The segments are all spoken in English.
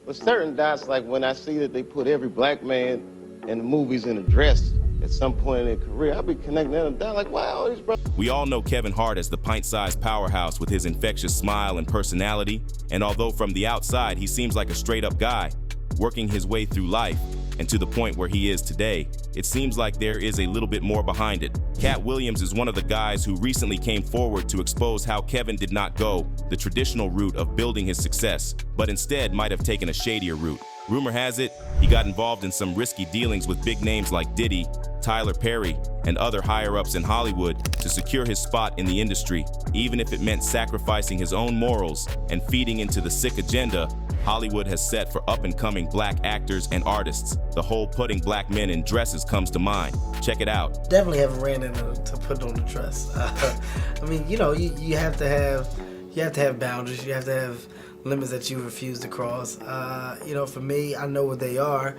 But certain dots, like when I see that they put every black man in the movies in a dress at some point in their career, I'll be connecting them down like, wow, these brothers. We all know Kevin Hart as the pint-sized powerhouse with his infectious smile and personality, and although from the outside he seems like a straight-up guy, working his way through life, and to the point where he is today, it seems like there is a little bit more behind it. Katt Williams is one of the guys who recently came forward to expose how Kevin did not go the traditional route of building his success, but instead might have taken a shadier route. Rumor has it, he got involved in some risky dealings with big names like Diddy, Tyler Perry, and other higher-ups in Hollywood to secure his spot in the industry, even if it meant sacrificing his own morals and feeding into the sick agenda Hollywood has set for up-and-coming black actors and artists. The whole putting black men in dresses comes to mind. Check it out. Definitely haven't ran into to put on the dress. I mean, you know, you have to have boundaries. You have to have limits that you refuse to cross. You know, for me, I know what they are.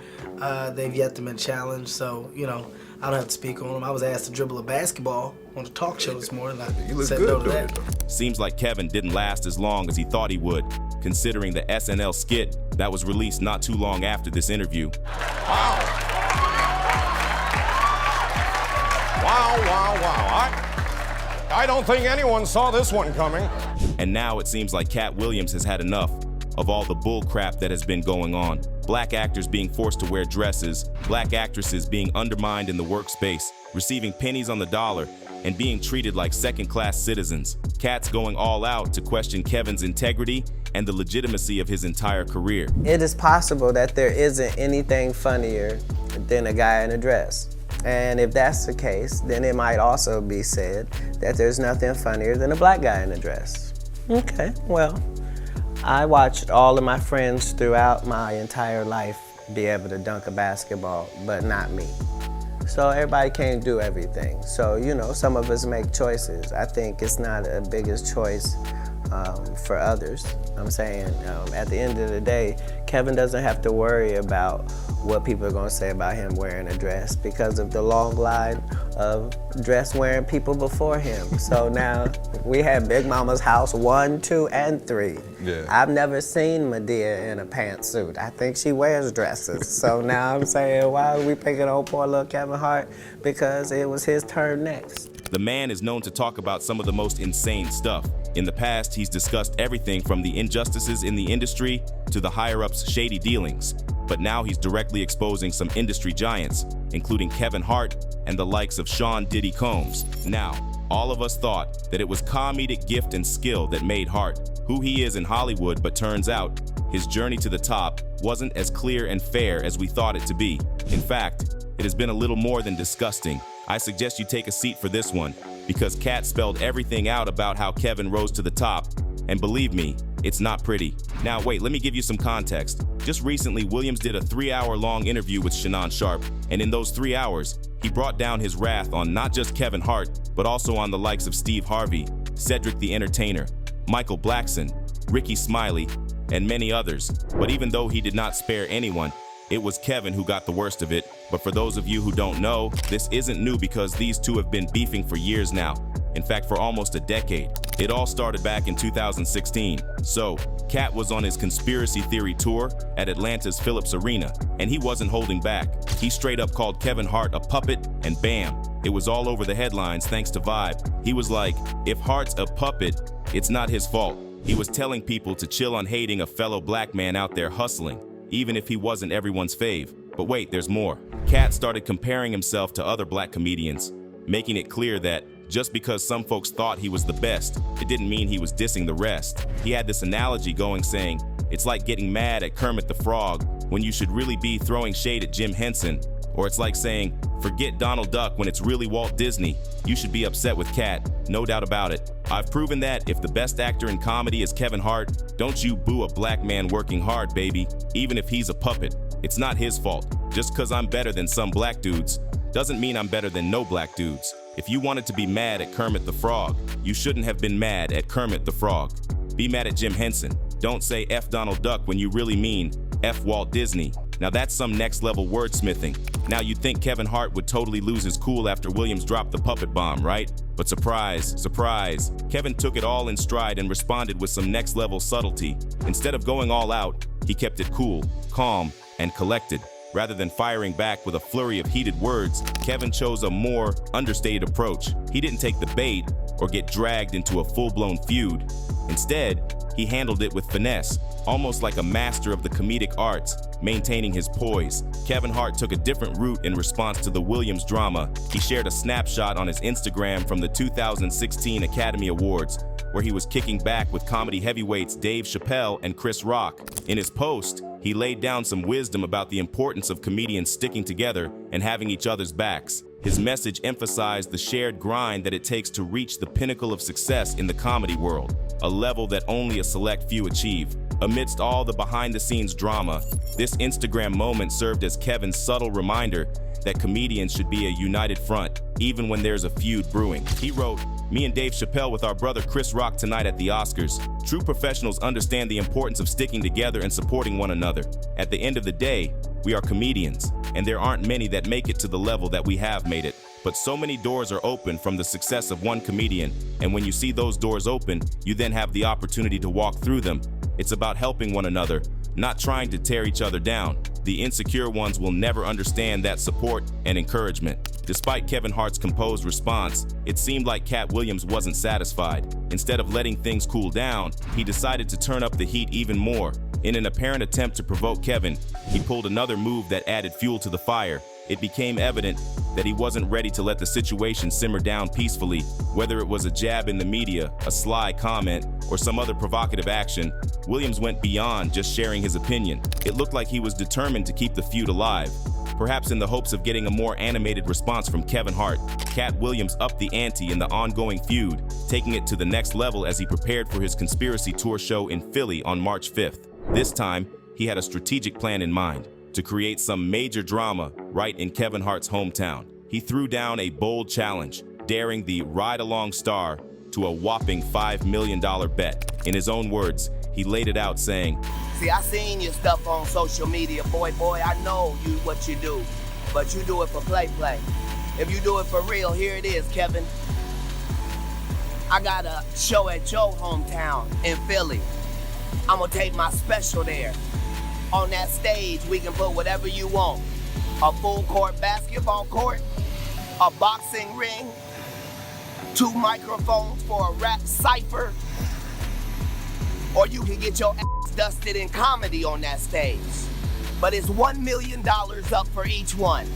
They've yet to been challenged, so you know, I don't have to speak on them. I was asked to dribble a basketball on a talk show this morning. I said no to that. Seems like Kevin didn't last as long as he thought he would, considering the SNL skit that was released not too long after this interview. Wow. Wow. I don't think anyone saw this one coming. And now it seems like Katt Williams has had enough of all the bull crap that has been going on. Black actors being forced to wear dresses, black actresses being undermined in the workspace, receiving pennies on the dollar, and being treated like second-class citizens. Katt's going all out to question Kevin's integrity and the legitimacy of his entire career. It is possible that there isn't anything funnier than a guy in a dress. And if that's the case, then it might also be said that there's nothing funnier than a black guy in a dress. Okay, well, I watched all of my friends throughout my entire life be able to dunk a basketball, but not me. So everybody can't do everything. So, you know, some of us make choices. I think it's not a biggest choice for others. I'm saying at the end of the day, Kevin doesn't have to worry about what people are gonna say about him wearing a dress because of the long line of dress wearing people before him. So now we have Big Mama's house 1, 2, and 3. Yeah. I've never seen Medea in a pantsuit. I think she wears dresses. So now I'm saying, why are we picking on poor little Kevin Hart? Because it was his turn next. The man is known to talk about some of the most insane stuff. In the past, he's discussed everything from the injustices in the industry to the higher-ups' shady dealings. But now he's directly exposing some industry giants, including Kevin Hart and the likes of Sean Diddy Combs. Now, all of us thought that it was comedic gift and skill that made Hart who he is in Hollywood, but turns out his journey to the top wasn't as clear and fair as we thought it to be. In fact, it has been a little more than disgusting. I suggest you take a seat for this one, because Katt spelled everything out about how Kevin rose to the top, and believe me, it's not pretty. Now wait, let me give you some context. Just recently, Williams did a 3-hour-long interview with Shannon Sharpe, and in those 3 hours, he brought down his wrath on not just Kevin Hart, but also on the likes of Steve Harvey, Cedric the Entertainer, Michael Blackson, Ricky Smiley, and many others. But even though he did not spare anyone, it was Kevin who got the worst of it. But for those of you who don't know, this isn't new because these two have been beefing for years now. In fact, for almost a decade. It all started back in 2016. So, Katt was on his conspiracy theory tour at Atlanta's Phillips Arena, and he wasn't holding back. He straight up called Kevin Hart a puppet, and bam, it was all over the headlines thanks to Vibe. He was like, if Hart's a puppet, it's not his fault. He was telling people to chill on hating a fellow black man out there hustling, even if he wasn't everyone's fave. But wait, there's more. Katt started comparing himself to other black comedians, making it clear that just because some folks thought he was the best, it didn't mean he was dissing the rest. He had this analogy going saying, it's like getting mad at Kermit the Frog when you should really be throwing shade at Jim Henson. Or it's like saying, forget Donald Duck when it's really Walt Disney. You should be upset with Katt, no doubt about it. I've proven that if the best actor in comedy is Kevin Hart, don't you boo a black man working hard, baby, even if he's a puppet. It's not his fault. Just because I'm better than some black dudes doesn't mean I'm better than no black dudes. If you wanted to be mad at Kermit the Frog, you shouldn't have been mad at Kermit the Frog. Be mad at Jim Henson. Don't say F Donald Duck when you really mean F Walt Disney. Now that's some next level wordsmithing. Now you'd think Kevin Hart would totally lose his cool after Williams dropped the puppet bomb, right? But surprise, surprise, Kevin took it all in stride and responded with some next level subtlety. Instead of going all out, he kept it cool, calm, and collected. Rather than firing back with a flurry of heated words, Kevin chose a more understated approach. He didn't take the bait or get dragged into a full-blown feud. Instead, he handled it with finesse, almost like a master of the comedic arts, maintaining his poise. Kevin Hart took a different route in response to the Williams drama. He shared a snapshot on his Instagram from the 2016 Academy Awards, where he was kicking back with comedy heavyweights Dave Chappelle and Chris Rock. In his post, he laid down some wisdom about the importance of comedians sticking together and having each other's backs. His message emphasized the shared grind that it takes to reach the pinnacle of success in the comedy world, a level that only a select few achieve. Amidst all the behind-the-scenes drama, this Instagram moment served as Kevin's subtle reminder that comedians should be a united front, even when there's a feud brewing. He wrote, "Me and Dave Chappelle with our brother Chris Rock tonight at the Oscars. True professionals understand the importance of sticking together and supporting one another. At the end of the day, we are comedians, and there aren't many that make it to the level that we have made it. But so many doors are open from the success of one comedian, and when you see those doors open, you then have the opportunity to walk through them. It's about helping one another, not trying to tear each other down. The insecure ones will never understand that support and encouragement." Despite Kevin Hart's composed response, it seemed like Katt Williams wasn't satisfied. Instead of letting things cool down, he decided to turn up the heat even more. In an apparent attempt to provoke Kevin, he pulled another move that added fuel to the fire. It became evident that he wasn't ready to let the situation simmer down peacefully. Whether it was a jab in the media, a sly comment, or some other provocative action, Williams went beyond just sharing his opinion. It looked like he was determined to keep the feud alive. Perhaps in the hopes of getting a more animated response from Kevin Hart, Katt Williams upped the ante in the ongoing feud, taking it to the next level as he prepared for his conspiracy tour show in Philly on March 5th. This time, he had a strategic plan in mind: to create some major drama right in Kevin Hart's hometown. He threw down a bold challenge, daring the ride-along star to a whopping $5 million bet. In his own words, he laid it out saying, "See, I seen your stuff on social media, boy, I know what you do, but you do it for play. If you do it for real, here it is, Kevin. I got a show at your hometown in Philly. I'm gonna take my special there. On that stage, we can put whatever you want. A full court basketball court, a boxing ring, 2 microphones for a rap cipher, or you can get your ass dusted in comedy on that stage. But it's $1 million up for each one.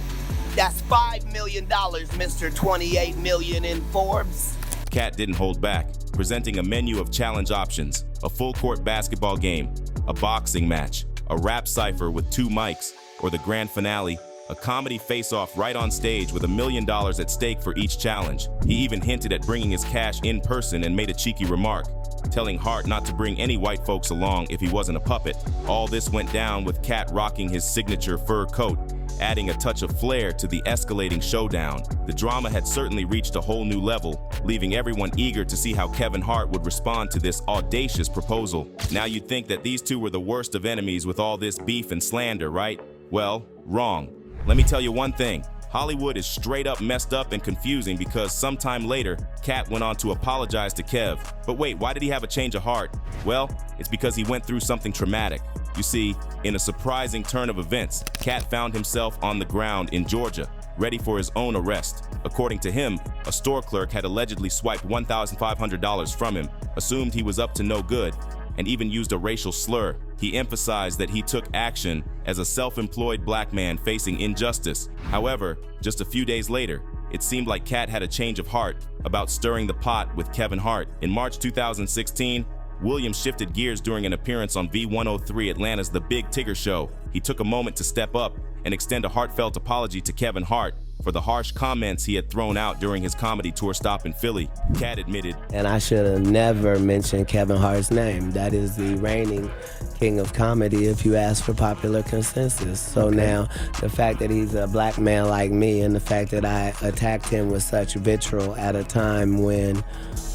That's $5 million, Mr. 28 million in Forbes." Katt didn't hold back, presenting a menu of challenge options: a full-court basketball game, a boxing match, a rap cipher with 2 mics, or the grand finale, a comedy face-off right on stage with $1 million at stake for each challenge. He even hinted at bringing his cash in person and made a cheeky remark, telling Hart not to bring any white folks along if he wasn't a puppet. All this went down with Katt rocking his signature fur coat, adding a touch of flair to the escalating showdown. The drama had certainly reached a whole new level, leaving everyone eager to see how Kevin Hart would respond to this audacious proposal. Now you'd think that these two were the worst of enemies with all this beef and slander, right? Well, wrong. Let me tell you one thing. Hollywood is straight up messed up and confusing because sometime later, Katt went on to apologize to Kev. But wait, why did he have a change of heart? Well, it's because he went through something traumatic. You see, in a surprising turn of events, Katt found himself on the ground in Georgia, ready for his own arrest. According to him, a store clerk had allegedly swiped $1,500 from him, assumed he was up to no good, and even used a racial slur. He emphasized that he took action as a self-employed black man facing injustice. However, just a few days later, it seemed like Katt had a change of heart about stirring the pot with Kevin Hart. In March 2016, Williams shifted gears during an appearance on V103, Atlanta's The Big Tigger Show. He took a moment to step up and extend a heartfelt apology to Kevin Hart for the harsh comments he had thrown out during his comedy tour stop in Philly. Katt admitted, And I should have never mentioned Kevin Hart's name. That is the reigning king of comedy if you ask for popular consensus. So now, the fact that he's a black man like me and the fact that I attacked him with such vitriol at a time when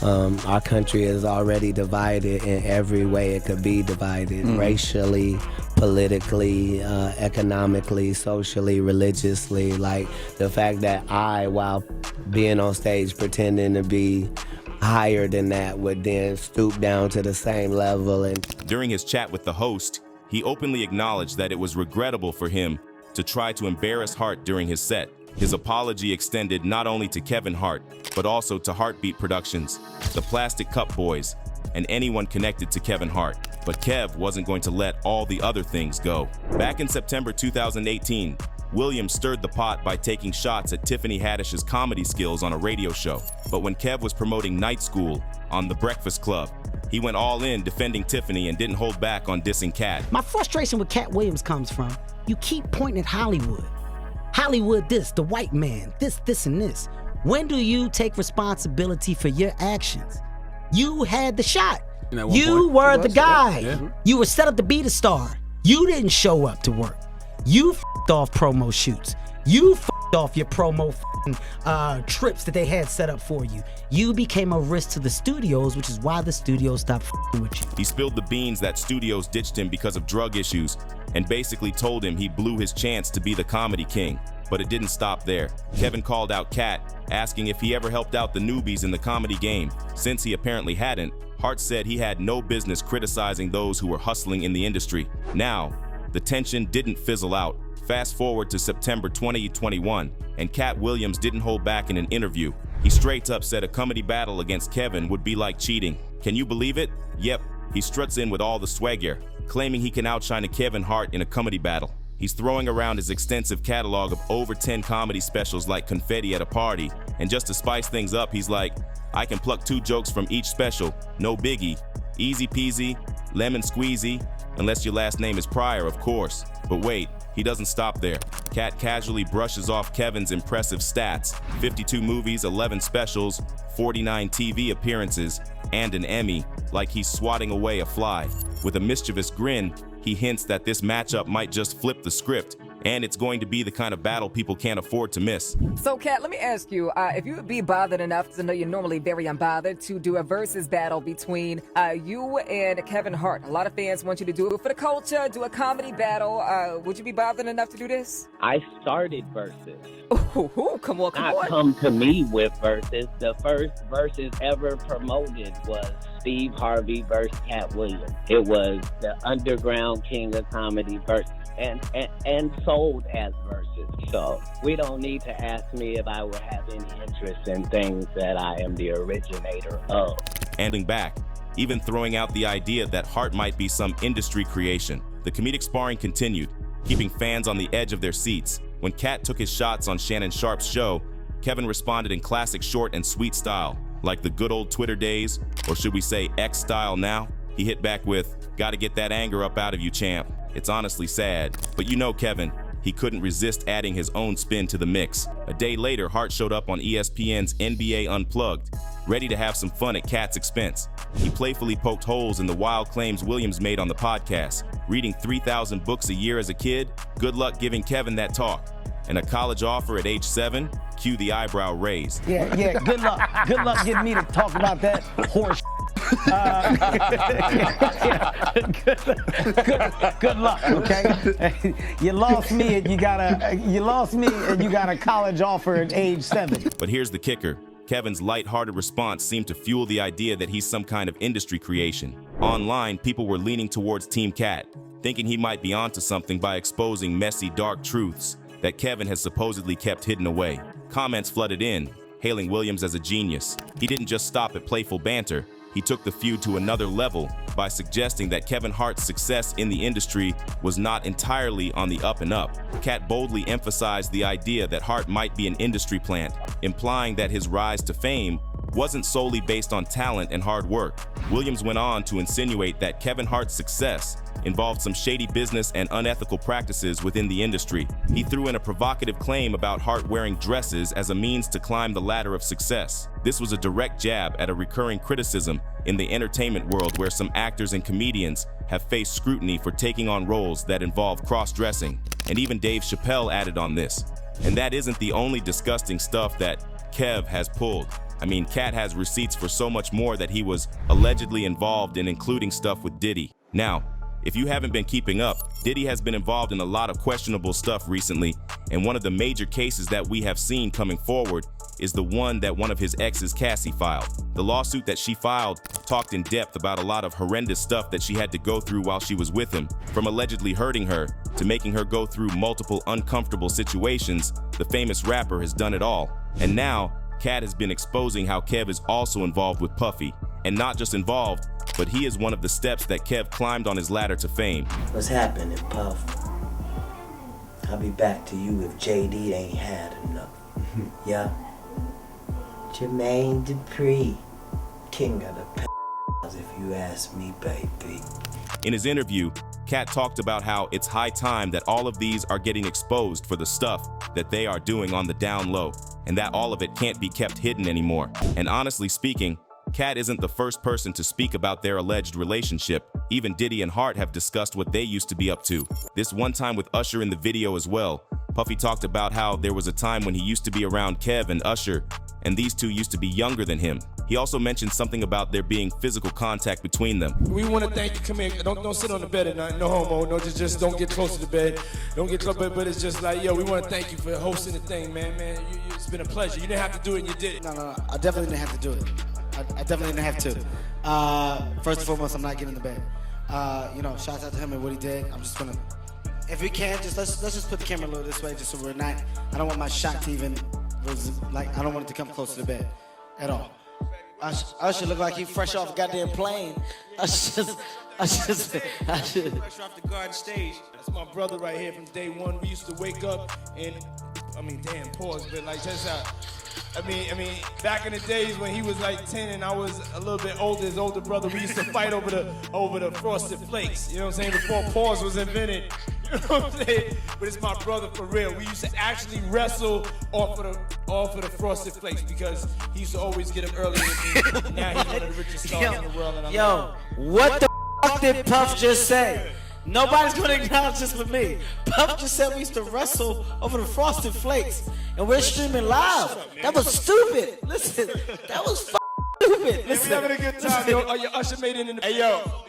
our country is already divided in every way it could be divided, racially, politically, economically, socially, religiously. Like the fact that I, while being on stage pretending to be higher than that, would then stoop down to the same level. And During his chat with the host, he openly acknowledged that it was regrettable for him to try to embarrass Hart during his set. His apology extended not only to Kevin Hart, but also to Heartbeat Productions, the Plastic Cup Boys, and anyone connected to Kevin Hart. But Kev wasn't going to let all the other things go. Back in September 2018, Williams stirred the pot by taking shots at Tiffany Haddish's comedy skills on a radio show. But when Kev was promoting Night School on The Breakfast Club, he went all in defending Tiffany and didn't hold back on dissing Katt. My frustration with Katt Williams comes from, you keep pointing at Hollywood. Hollywood this, the white man, this, and this. When do you take responsibility for your actions? You had the shot. You were the guy. Yeah. You were set up to be the star. You didn't show up to work. You f***ed off promo shoots. You f***ed off your promo trips that they had set up for you. You became a risk to the studios, which is why the studios stopped f***ing with you. He spilled the beans that studios ditched him because of drug issues and basically told him he blew his chance to be the comedy king. But it didn't stop there. Kevin called out Katt, asking if he ever helped out the newbies in the comedy game. Since he apparently hadn't, Hart said he had no business criticizing those who were hustling in the industry. Now, the tension didn't fizzle out. Fast forward to September 2021, and Katt Williams didn't hold back in an interview. He straight up said a comedy battle against Kevin would be like cheating. Can you believe it? Yep, he struts in with all the swagger, claiming he can outshine a Kevin Hart in a comedy battle. He's throwing around his extensive catalog of over 10 comedy specials like confetti at a party, and just to spice things up, he's like, I can pluck 2 jokes from each special, no biggie, easy peasy, lemon squeezy, unless your last name is Pryor, of course. But wait, he doesn't stop there. Katt casually brushes off Kevin's impressive stats: 52 movies, 11 specials, 49 TV appearances, and an Emmy, like he's swatting away a fly. With a mischievous grin, he hints that this matchup might just flip the script, and it's going to be the kind of battle people can't afford to miss. So, Katt, let me ask you, if you would be bothered enough, because I know you're normally very unbothered, to do a versus battle between you and Kevin Hart. A lot of fans want you to do it for the culture, do a comedy battle. Would you be bothered enough to do this? I started versus. Ooh, come on. Not come to me with versus. The first versus ever promoted was Steve Harvey versus Katt Williams. It was the underground king of comedy versus. And sold as versus. So we don't need to ask me if I would have any interest in things that I am the originator of. Handing back, even throwing out the idea that Hart might be some industry creation. The comedic sparring continued, keeping fans on the edge of their seats. When Katt took his shots on Shannon Sharpe's show, Kevin responded in classic short and sweet style, like the good old Twitter days, or should we say X style now? He hit back with, "Gotta get that anger up out of you, champ." It's honestly sad, but you know Kevin, he couldn't resist adding his own spin to the mix. A day later, Hart showed up on ESPN's NBA Unplugged, ready to have some fun at Katt's expense. He playfully poked holes in the wild claims Williams made on the podcast. Reading 3,000 books a year as a kid? Good luck giving Kevin that talk. And a college offer at age 7? Cue the eyebrow raise. Yeah, good luck. Good luck getting me to talk about that horse. Good luck, okay? You lost me and you got a college offer at age 7. But here's the kicker. Kevin's lighthearted response seemed to fuel the idea that he's some kind of industry creation. Online, people were leaning towards Team Katt, thinking he might be onto something by exposing messy, dark truths that Kevin has supposedly kept hidden away. Comments flooded in, hailing Williams as a genius. He didn't just stop at playful banter. He took the feud to another level by suggesting that Kevin Hart's success in the industry was not entirely on the up and up. Katt boldly emphasized the idea that Hart might be an industry plant, implying that his rise to fame wasn't solely based on talent and hard work. Williams went on to insinuate that Kevin Hart's success involved some shady business and unethical practices within the industry. He threw in a provocative claim about Hart wearing dresses as a means to climb the ladder of success. This was a direct jab at a recurring criticism in the entertainment world where some actors and comedians have faced scrutiny for taking on roles that involve cross-dressing. And even Dave Chappelle added on this. And that isn't the only disgusting stuff that Kev has pulled. I mean, Katt has receipts for so much more that he was allegedly involved in, including stuff with Diddy. Now, If you haven't been keeping up, Diddy has been involved in a lot of questionable stuff recently, and one of the major cases that we have seen coming forward is the one that one of his exes, Cassie, filed. The lawsuit that she filed talked in depth about a lot of horrendous stuff that she had to go through while she was with him, from allegedly hurting her to making her go through multiple uncomfortable situations. The famous rapper has done it all. And now, Katt has been exposing how Kev is also involved with Puffy. And not just involved, but he is one of the steps that Kev climbed on his ladder to fame. What's happening, Puff? I'll be back to you if JD ain't had enough. Yeah? Jermaine Dupri, king of the if you ask me, baby. In his interview, Katt talked about how it's high time that all of these are getting exposed for the stuff that they are doing on the down low, and that all of it can't be kept hidden anymore. And honestly speaking, Katt isn't the first person to speak about their alleged relationship. Even Diddy and Hart have discussed what they used to be up to. This one time with Usher in the video as well. Puffy talked about how there was a time when he used to be around Kev and Usher, and these two used to be younger than him. He also mentioned something about there being physical contact between them. We want to thank you. Come here. Don't sit on the bed at night. No homo. No, just don't get close to the bed. Don't get close. But it's just like, yo, we want to thank you for hosting the thing, man. It's been a pleasure. You didn't have to do it, and you did it. No. I definitely didn't have to do it. I definitely didn't have to. First and foremost, I'm not getting in the bed. Shout out to him and what he did. I'm just gonna, if we can, let's just put the camera a little this way, just so we're not. I don't want my shot to even, I don't want it to come close to the bed, at all. Usher look like he fresh off a goddamn plane. Fresh off the garden stage. That's my brother right here from day one. We used to wake up and, pause, but like just how. Back in the days when he was like 10 and I was a little bit older, his older brother, we used to fight over the frosted flakes. You know what I'm saying? Before pause was invented. You know what I'm saying? But it's my brother for real. We used to actually wrestle off of the frosted flakes because he used to always get up earlier than me. Now he's one of the richest stars in the world. And what the f did Puff just say? Nobody's gonna acknowledge this with me. Puff just said we used to wrestle over the frosted flakes, and we're streaming live. That was stupid. Listen, that was stupid. Listen, we having a good time, yo. Your Usher made it in the. Hey, yo.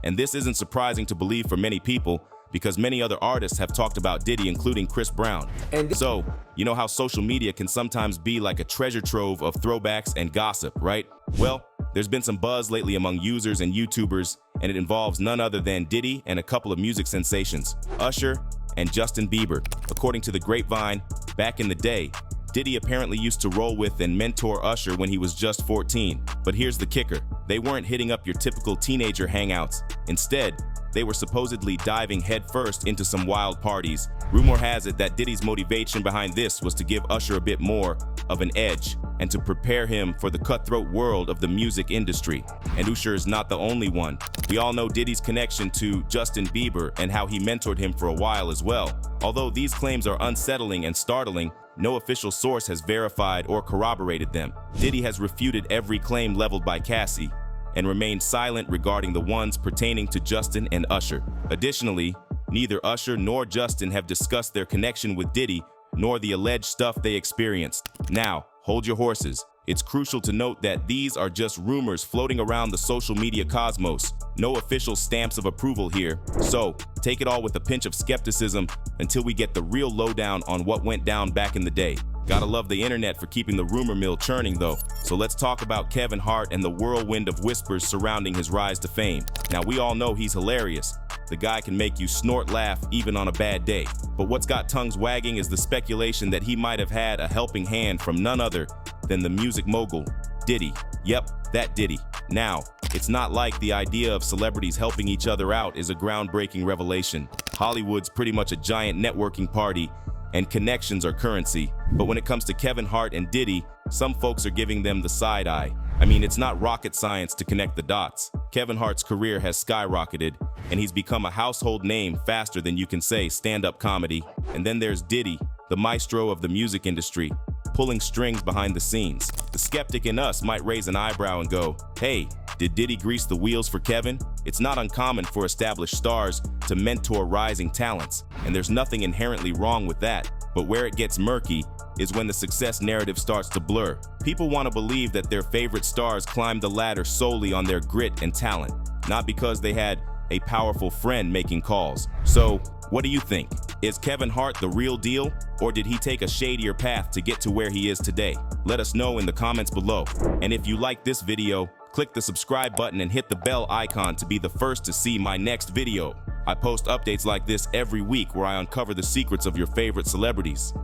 And this isn't surprising to believe for many people, because many other artists have talked about Diddy, including Chris Brown. And so, you know how social media can sometimes be like a treasure trove of throwbacks and gossip, right? Well, there's been some buzz lately among users and YouTubers, and it involves none other than Diddy and a couple of music sensations, Usher and Justin Bieber. According to the grapevine, back in the day, Diddy apparently used to roll with and mentor Usher when he was just 14. But here's the kicker. They weren't hitting up your typical teenager hangouts. Instead, they were supposedly diving headfirst into some wild parties. Rumor has it that Diddy's motivation behind this was to give Usher a bit more of an edge and to prepare him for the cutthroat world of the music industry. And Usher is not the only one. We all know Diddy's connection to Justin Bieber and how he mentored him for a while as well. Although these claims are unsettling and startling, no official source has verified or corroborated them. Diddy has refuted every claim leveled by Cassie and remained silent regarding the ones pertaining to Justin and Usher. Additionally, neither Usher nor Justin have discussed their connection with Diddy nor the alleged stuff they experienced. Now, hold your horses. It's crucial to note that these are just rumors floating around the social media cosmos. No official stamps of approval here. So, take it all with a pinch of skepticism until we get the real lowdown on what went down back in the day. Gotta love the internet for keeping the rumor mill churning though. So let's talk about Kevin Hart and the whirlwind of whispers surrounding his rise to fame. Now we all know he's hilarious. The guy can make you snort laugh even on a bad day. But what's got tongues wagging is the speculation that he might have had a helping hand from none other than the music mogul, Diddy. Yep, that Diddy. Now, it's not like the idea of celebrities helping each other out is a groundbreaking revelation. Hollywood's pretty much a giant networking party, and connections are currency. But when it comes to Kevin Hart and Diddy, some folks are giving them the side eye. I mean, it's not rocket science to connect the dots. Kevin Hart's career has skyrocketed, and he's become a household name faster than you can say stand-up comedy. And then there's Diddy, the maestro of the music industry, pulling strings behind the scenes. The skeptic in us might raise an eyebrow and go, hey, did Diddy grease the wheels for Kevin? It's not uncommon for established stars to mentor rising talents, and there's nothing inherently wrong with that. But where it gets murky is when the success narrative starts to blur. People want to believe that their favorite stars climbed the ladder solely on their grit and talent, not because they had a powerful friend making calls. So, what do you think? Is Kevin Hart the real deal, or did he take a shadier path to get to where he is today? Let us know in the comments below. And if you like this video, click the subscribe button and hit the bell icon to be the first to see my next video. I post updates like this every week where I uncover the secrets of your favorite celebrities.